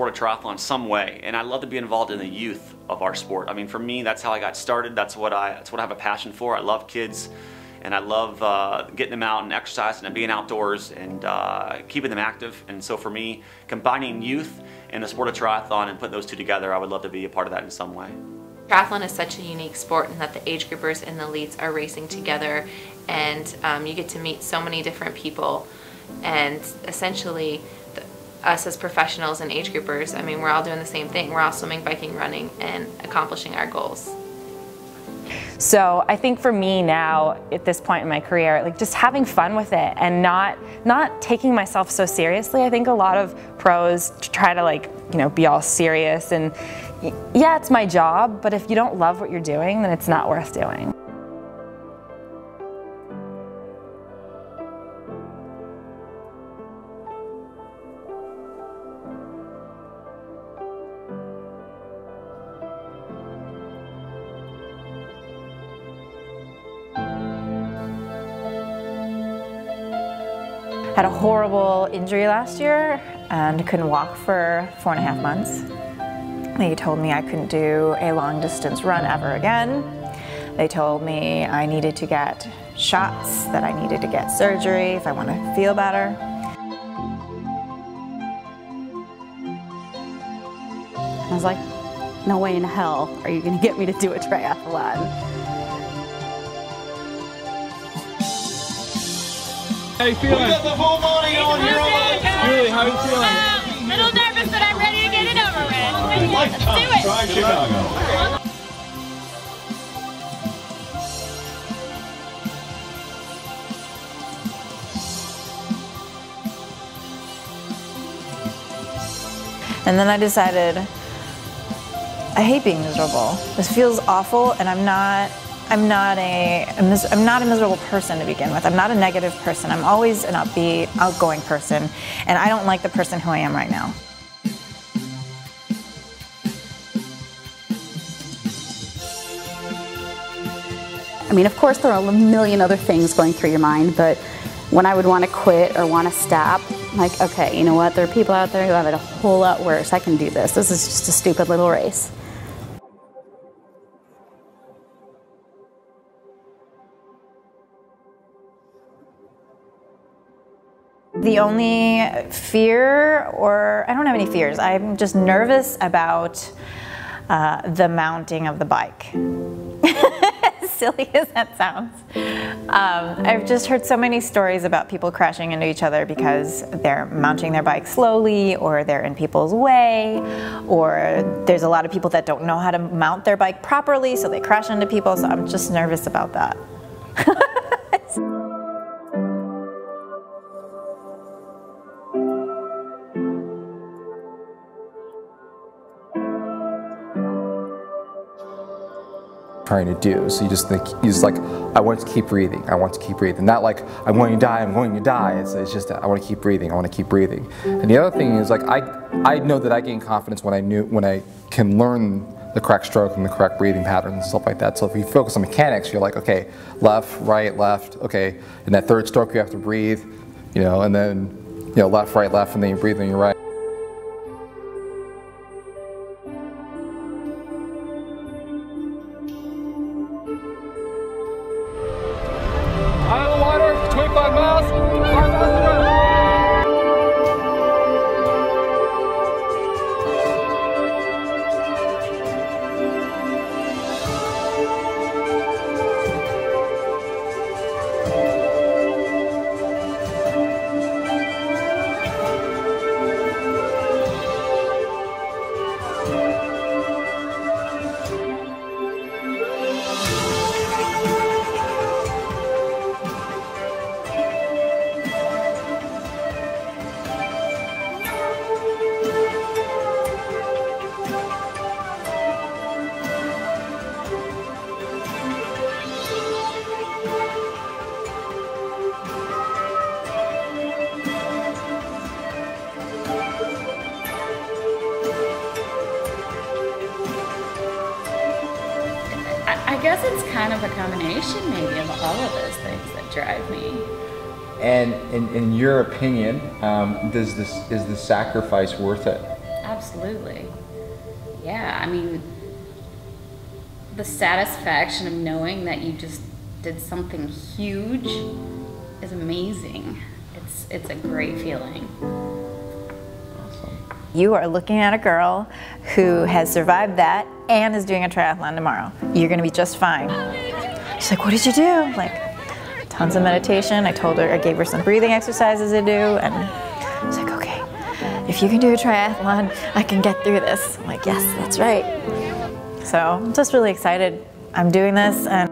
sport of triathlon some way, and I love to be involved in the youth of our sport. I mean, for me, that's how I got started. That's what I have a passion for. I love kids, and I love getting them out and exercising and being outdoors and keeping them active. And so for me, combining youth and the sport of triathlon and putting those two together, I would love to be a part of that in some way. Triathlon is such a unique sport in that the age groupers and the elites are racing together, and you get to meet so many different people, and essentially us as professionals and age groupers, I mean, we're all doing the same thing. We're all swimming, biking, running, and accomplishing our goals. So I think for me now, at this point in my career, like just having fun with it and not taking myself so seriously. I think a lot of pros try to, like, you know, be all serious, and yeah, it's my job, but if you don't love what you're doing, then it's not worth doing. Had a horrible injury last year and couldn't walk for 4.5 months. They told me I couldn't do a long distance run ever again. They told me I needed to get shots, that I needed to get surgery if I want to feel better. I was like, no way in hell are you going to get me to do a triathlon. How you feeling? We got the full morning on here. Julie, how you feeling? A little nervous, but I'm ready to get it over with. Let's do it. Try Chicago. And then I decided, I hate being miserable. This feels awful, and I'm not a miserable person to begin with. I'm not a negative person. I'm always an upbeat, outgoing person, and I don't like the person who I am right now. I mean, of course there are a million other things going through your mind, but when I would want to quit or want to stop, like, okay, you know what, there are people out there who have it a whole lot worse. I can do this. This is just a stupid little race. The only fear, or I don't have any fears, I'm just nervous about the mounting of the bike. As silly as that sounds. I've just heard so many stories about people crashing into each other because they're mounting their bike slowly, or they're in people's way, or there's a lot of people that don't know how to mount their bike properly, so they crash into people, so I'm just nervous about that. Trying to do. So you just like, I want to keep breathing, I want to keep breathing. Not like, I'm going to die, I'm going to die. It's just, I want to keep breathing, I want to keep breathing. And the other thing is, like, I know that I gain confidence when I can learn the correct stroke and the correct breathing patterns and stuff like that. So if you focus on mechanics, you're like, okay, left, right, left, okay. In that third stroke you have to breathe, you know, and then, you know, left, right, and then you breathe on your right. Out of the water, 25 miles, 5 miles to run. I guess it's kind of a combination maybe of all of those things that drive me. And in your opinion, is the sacrifice worth it? Absolutely. Yeah, I mean, the satisfaction of knowing that you just did something huge is amazing. It's a great feeling. You are looking at a girl who has survived that and is doing a triathlon tomorrow. You're gonna be just fine. She's like, what did you do? I'm like, tons of meditation. I gave her some breathing exercises to do, and I was like, okay, if you can do a triathlon, I can get through this. I'm like, yes, that's right. So I'm just really excited I'm doing this, and